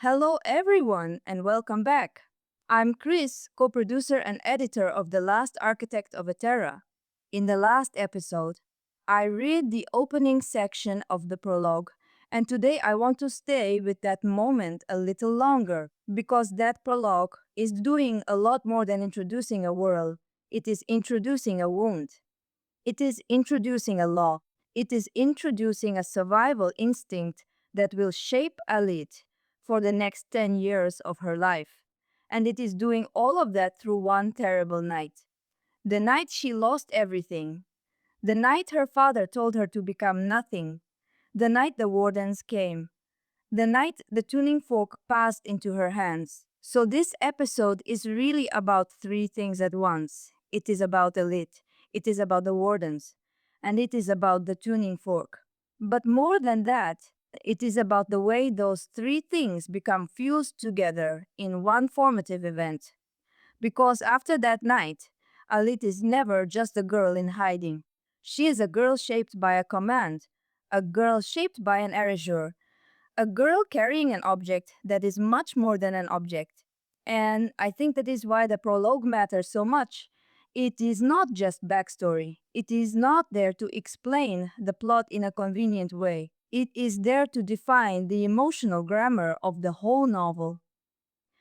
Hello, everyone, and welcome back. I'm Chris, co producer and editor of The Last Architect of Eterra. In the last episode, I read the opening section of the prologue, and today I want to stay with that moment a little longer because that prologue is doing a lot more than introducing a world. It is introducing a wound. It is introducing a law. It is introducing a survival instinct that will shape Aelit for the next 10 years of her life. And it is doing all of that through one terrible night. The night she lost everything. The night her father told her to become nothing. The night the Wardens came. The night the tuning fork passed into her hands. So this episode is really about three things at once. It is about Aelit, it is about the Wardens, and it is about the tuning fork. But more than that, it is about the way those three things become fused together in one formative event. Because after that night, Aelit is never just a girl in hiding. She is a girl shaped by a command, a girl shaped by an erasure, a girl carrying an object that is much more than an object. And I think that is why the prologue matters so much. It is not just backstory. It is not there to explain the plot in a convenient way. It is there to define the emotional grammar of the whole novel.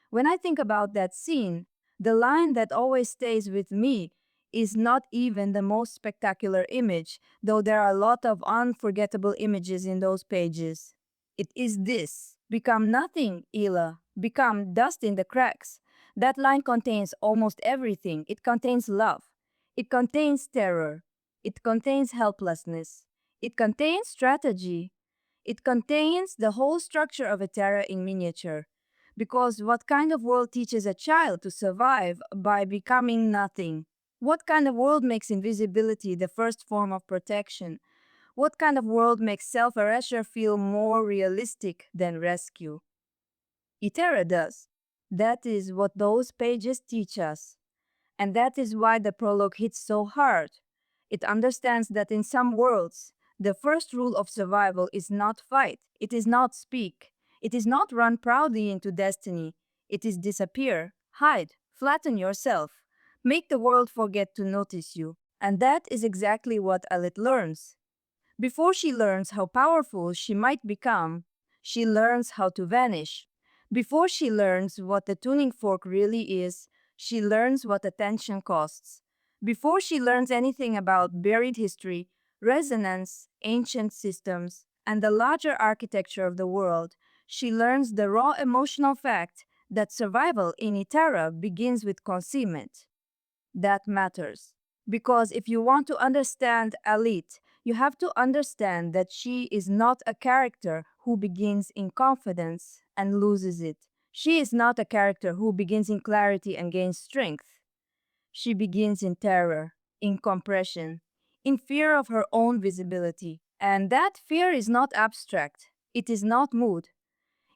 When I think about that scene, the line that always stays with me is not even the most spectacular image, though there are a lot of unforgettable images in those pages. It is this: become nothing, Ela, become dust in the cracks. That line contains almost everything. It contains love, it contains terror, it contains helplessness, it contains strategy, it contains the whole structure of Eterra in miniature. Because what kind of world teaches a child to survive by becoming nothing? What kind of world makes invisibility the first form of protection? What kind of world makes self-erasure feel more realistic than rescue? Eterra does. That is what those pages teach us. And that is why the prologue hits so hard. It understands that in some worlds, the first rule of survival is not fight, it is not speak, it is not run proudly into destiny, it is disappear, hide, flatten yourself, make the world forget to notice you. And that is exactly what Aelit learns. Before she learns how powerful she might become, she learns how to vanish. Before she learns what the tuning fork really is, she learns what attention costs. Before she learns anything about buried history, resonance, ancient systems, and the larger architecture of the world, she learns the raw emotional fact that survival in Eterra begins with concealment. That matters. Because if you want to understand Aelit, you have to understand that she is not a character who begins in confidence and loses it. She is not a character who begins in clarity and gains strength. She begins in terror, in compression, in fear of her own visibility. And that fear is not abstract. It is not mood.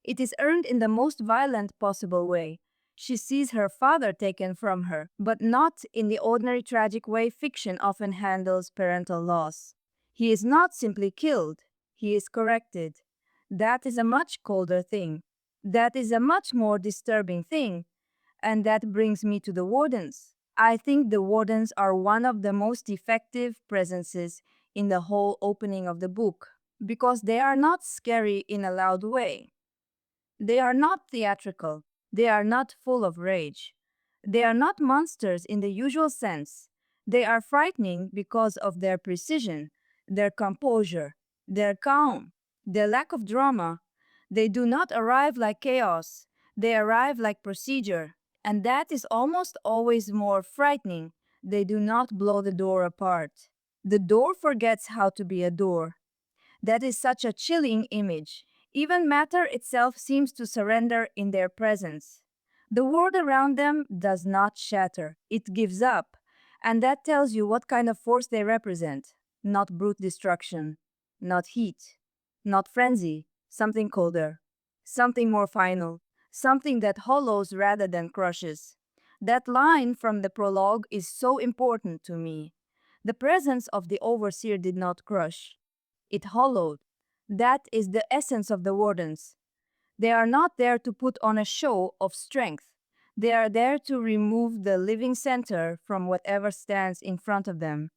It is earned in the most violent possible way. She sees her father taken from her, but not in the ordinary tragic way fiction often handles parental loss. He is not simply killed, he is corrected. That is a much colder thing. That is a much more disturbing thing. And that brings me to the Wardens. I think the Wardens are one of the most effective presences in the whole opening of the book, because they are not scary in a loud way. They are not theatrical. They are not full of rage. They are not monsters in the usual sense. They are frightening because of their precision, their composure, their calm, their lack of drama. They do not arrive like chaos. They arrive like procedure. And that is almost always more frightening. They do not blow the door apart. The door forgets how to be a door. That is such a chilling image. Even matter itself seems to surrender in their presence. The world around them does not shatter, it gives up. And that tells you what kind of force they represent. Not brute destruction, not heat, not frenzy, something colder, something more final, something that hollows rather than crushes. That line from the prologue is so important to me. The presence of the overseer did not crush. It hollowed. That is the essence of the Wardens. They are not there to put on a show of strength. They are there to remove the living center from whatever stands in front of them.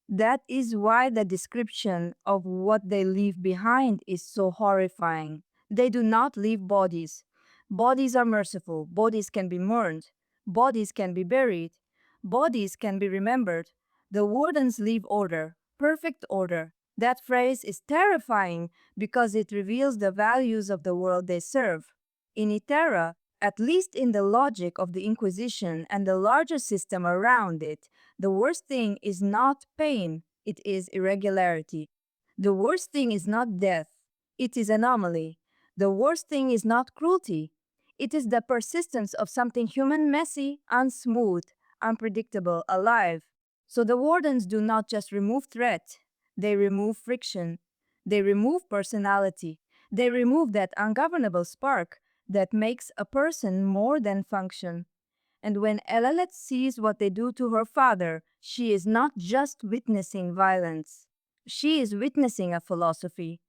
That is why the description of what they leave behind is so horrifying. They do not leave bodies. Bodies are merciful. Bodies can be mourned. Bodies can be buried. Bodies can be remembered. The wardens leave order, perfect order. That phrase is terrifying because it reveals the values of the world they serve. In Eterra, at least in the logic of the Inquisition and the larger system around it, the worst thing is not pain, it is irregularity. The worst thing is not death, it is anomaly. The worst thing is not cruelty, it is the persistence of something human, messy, unsmooth, unpredictable, alive. So the wardens do not just remove threat, they remove friction, they remove personality, they remove that ungovernable spark that makes a person more than function. And when Aelit sees what they do to her father, she is not just witnessing violence. She is witnessing a philosophy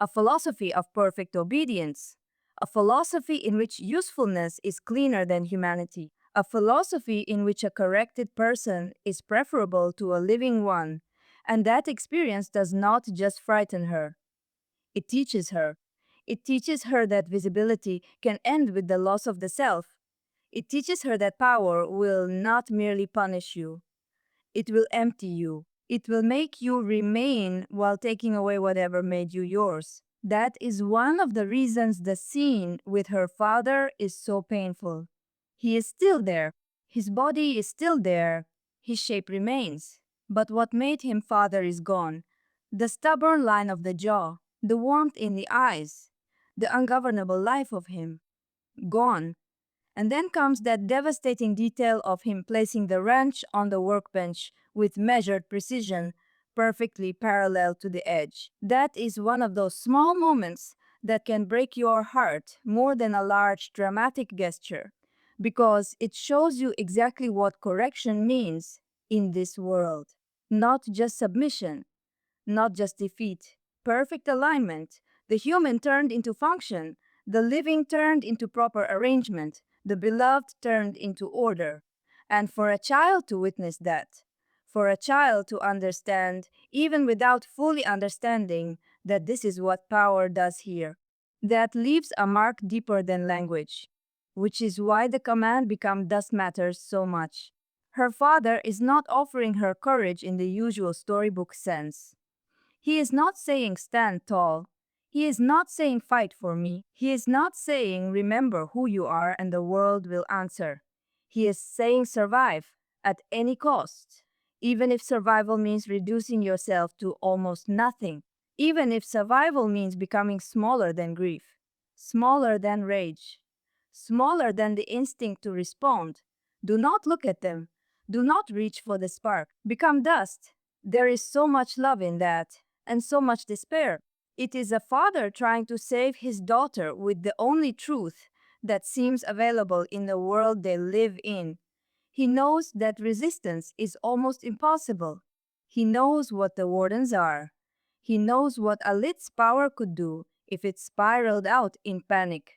of perfect obedience, a philosophy in which usefulness is cleaner than humanity, a philosophy in which a corrected person is preferable to a living one. And that experience does not just frighten her, it teaches her. It teaches her that visibility can end with the loss of the self. It teaches her that power will not merely punish you, it will empty you. It will make you remain while taking away whatever made you yours. That is one of the reasons the scene with her father is so painful. He is still there. His body is still there. His shape remains. But what made him father is gone. The stubborn line of the jaw, the warmth in the eyes, the ungovernable life of him, gone. And then comes that devastating detail of him placing the wrench on the workbench with measured precision, perfectly parallel to the edge. That is one of those small moments that can break your heart more than a large dramatic gesture, because it shows you exactly what correction means in this world. Not just submission, not just defeat, perfect alignment. The human turned into function, the living turned into proper arrangement, the beloved turned into order. And for a child to witness that, for a child to understand, even without fully understanding, that this is what power does here, that leaves a mark deeper than language, which is why the command become thus matters so much. Her father is not offering her courage in the usual storybook sense. He is not saying stand tall. He is not saying fight for me. He is not saying remember who you are and the world will answer. He is saying survive at any cost. Even if survival means reducing yourself to almost nothing. Even if survival means becoming smaller than grief, smaller than rage, smaller than the instinct to respond. Do not look at them. Do not reach for the spark. Become dust. There is so much love in that and so much despair. It is a father trying to save his daughter with the only truth that seems available in the world they live in. He knows that resistance is almost impossible. He knows what the wardens are. He knows what Aelit's power could do if it spiraled out in panic.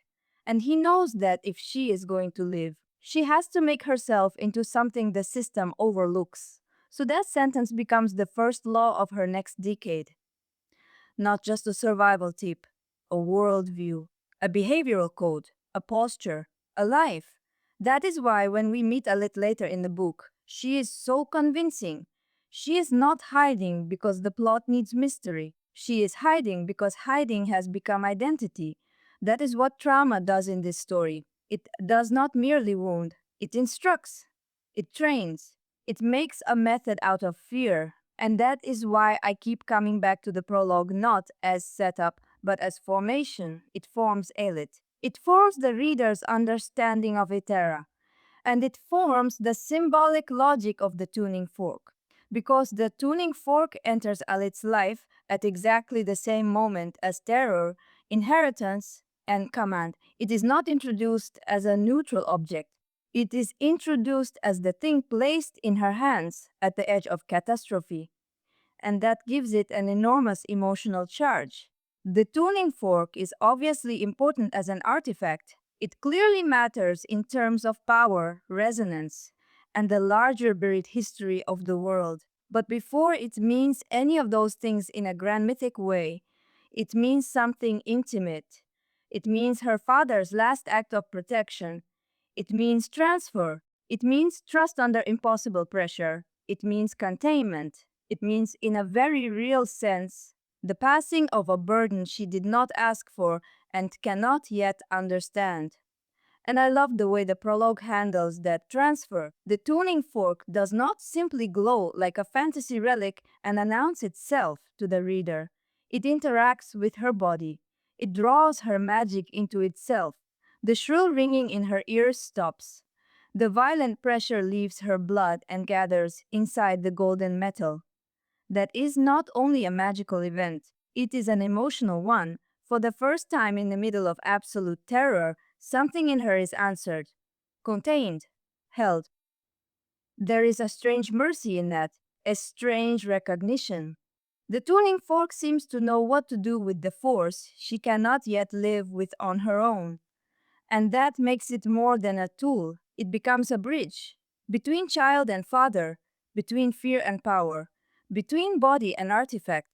And he knows that if she is going to live, she has to make herself into something the system overlooks. So that sentence becomes the first law of her next decade. Not just a survival tip, a worldview, a behavioral code, a posture, a life. That is why when we meet Aelit later in the book, she is so convincing. She is not hiding because the plot needs mystery. She is hiding because hiding has become identity. That is what trauma does in this story. It does not merely wound, it instructs, it trains, it makes a method out of fear. And that is why I keep coming back to the prologue not as setup, but as formation. It forms Aelit. It forms the reader's understanding of Eterra. And it forms the symbolic logic of the tuning fork. Because the tuning fork enters Aelit's life at exactly the same moment as terror, inheritance, and command. It is not introduced as a neutral object. It is introduced as the thing placed in her hands at the edge of catastrophe, and that gives it an enormous emotional charge. The tuning fork is obviously important as an artifact. It clearly matters in terms of power, resonance, and the larger buried history of the world. But before it means any of those things in a grand mythic way, it means something intimate. It means her father's last act of protection. It means transfer. It means trust under impossible pressure. It means containment. It means, in a very real sense, the passing of a burden she did not ask for and cannot yet understand. And I love the way the prologue handles that transfer. The tuning fork does not simply glow like a fantasy relic and announce itself to the reader. It interacts with her body. It draws her magic into itself. The shrill ringing in her ears stops. The violent pressure leaves her blood and gathers inside the golden metal. That is not only a magical event, it is an emotional one. For the first time in the middle of absolute terror, something in her is answered, contained, held. There is a strange mercy in that, a strange recognition. The tuning fork seems to know what to do with the force she cannot yet live with on her own. And that makes it more than a tool. It becomes a bridge between child and father, between fear and power, between body and artifact,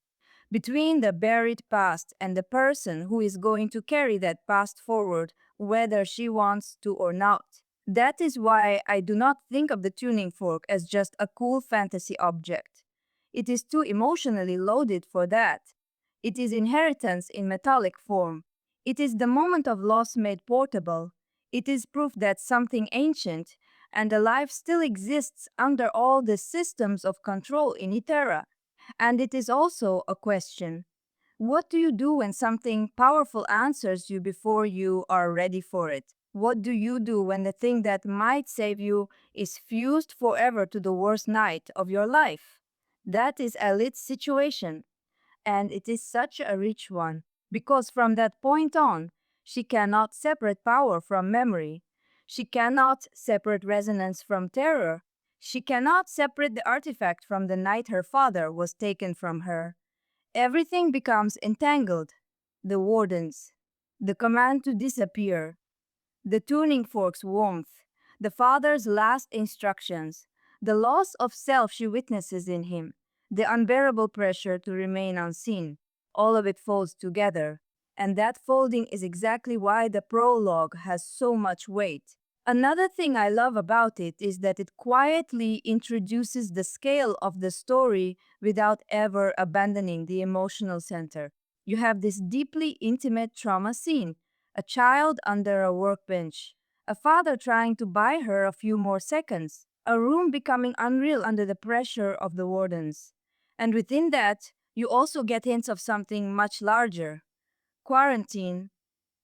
between the buried past and the person who is going to carry that past forward, whether she wants to or not. That is why I do not think of the tuning fork as just a cool fantasy object. It is too emotionally loaded for that. It is inheritance in metallic form. It is the moment of loss made portable. It is proof that something ancient and alive still exists under all the systems of control in Eterra. And it is also a question. What do you do when something powerful answers you before you are ready for it? What do you do when the thing that might save you is fused forever to the worst night of your life? That is Aelit's situation, and it is such a rich one, because from that point on, she cannot separate power from memory. She cannot separate resonance from terror. She cannot separate the artifact from the night her father was taken from her. Everything becomes entangled. The Wardens, the command to disappear, the tuning fork's warmth, the father's last instructions, the loss of self she witnesses in him, the unbearable pressure to remain unseen. All of it folds together, and that folding is exactly why the prologue has so much weight. Another thing I love about it is that it quietly introduces the scale of the story without ever abandoning the emotional center. You have this deeply intimate trauma scene, a child under a workbench, a father trying to buy her a few more seconds, a room becoming unreal under the pressure of the wardens. And within that, you also get hints of something much larger: quarantine,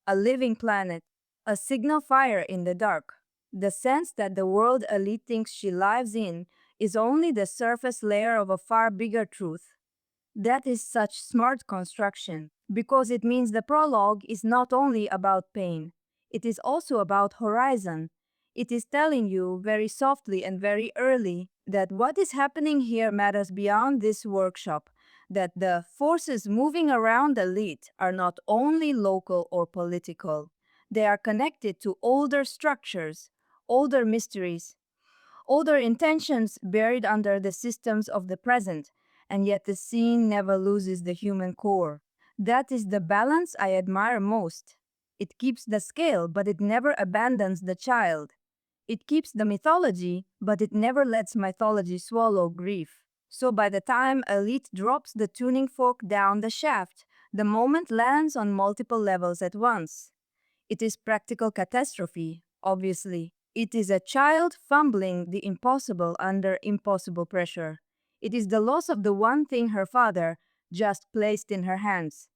a living planet, a signal fire in the dark. The sense that the world Aelit thinks she lives in is only the surface layer of a far bigger truth. That is such smart construction, because it means the prologue is not only about pain, it is also about horizon. It is telling you very softly and very early that what is happening here matters beyond this workshop, that the forces moving around the Aelit are not only local or political, they are connected to older structures, older mysteries, older intentions buried under the systems of the present, and yet the scene never loses the human core. That is the balance I admire most. It keeps the scale, but it never abandons the child. It keeps the mythology, but it never lets mythology swallow grief. So by the time Aelit drops the tuning fork down the shaft, the moment lands on multiple levels at once. It is practical catastrophe, obviously. It is a child fumbling the impossible under impossible pressure. It is the loss of the one thing her father just placed in her hands.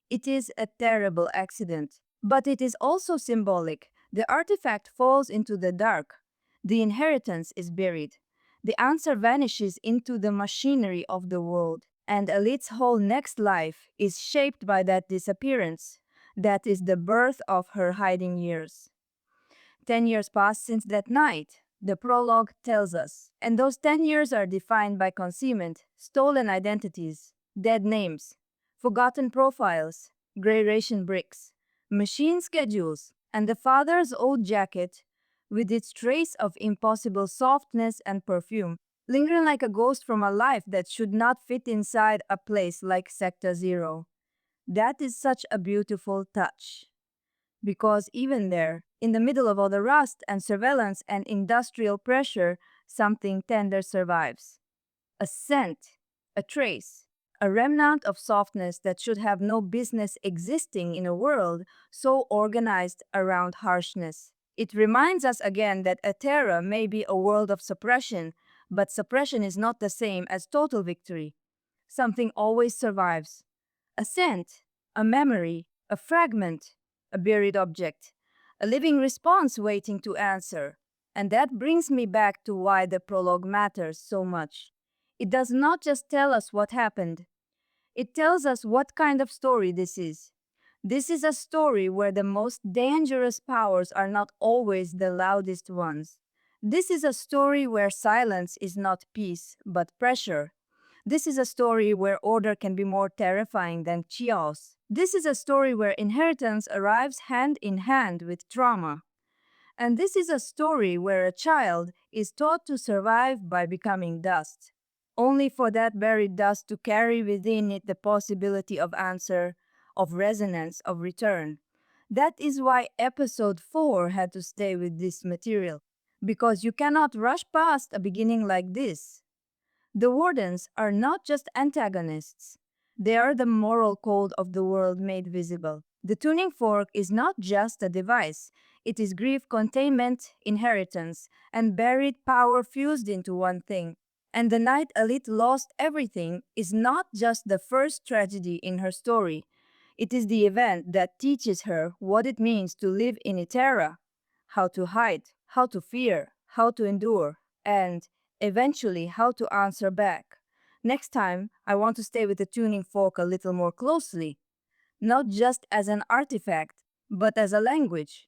It is a terrible accident, but it is also symbolic. The artifact falls into the dark. The inheritance is buried. The answer vanishes into the machinery of the world, and Elite's whole next life is shaped by that disappearance. That is the birth of her hiding years. 10 years passed since that night, the prologue tells us, and those 10 years are defined by concealment, stolen identities, dead names, forgotten profiles, gray ration bricks, machine schedules, and the father's old jacket, with its trace of impossible softness and perfume, lingering like a ghost from a life that should not fit inside a place like Sector Zero. That is such a beautiful touch. Because even there, in the middle of all the rust and surveillance and industrial pressure, something tender survives. A scent, a trace, a remnant of softness that should have no business existing in a world so organized around harshness. It reminds us again that Eterra may be a world of suppression, but suppression is not the same as total victory. Something always survives. A scent, a memory, a fragment, a buried object, a living response waiting to answer. And that brings me back to why the prologue matters so much. It does not just tell us what happened, it tells us what kind of story this is. This is a story where the most dangerous powers are not always the loudest ones. This is a story where silence is not peace, but pressure. This is a story where order can be more terrifying than chaos. This is a story where inheritance arrives hand in hand with trauma. And this is a story where a child is taught to survive by becoming dust, only for that buried dust to carry within it the possibility of answer, of resonance, of return. That is why episode 4 had to stay with this material, because you cannot rush past a beginning like this. The Wardens are not just antagonists. They are the moral code of the world made visible. The tuning fork is not just a device. It is grief containment, inheritance, and buried power fused into one thing. And the night Aelit lost everything is not just the first tragedy in her story. It is the event that teaches her what it means to live in Eterra, how to hide, how to fear, how to endure, and eventually how to answer back. Next time, I want to stay with the tuning fork a little more closely, not just as an artifact, but as a language,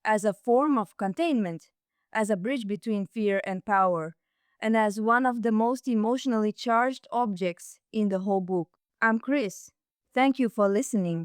as a form of containment, as a bridge between fear and power, and as one of the most emotionally charged objects in the whole book. I'm Chris. Thank you for listening.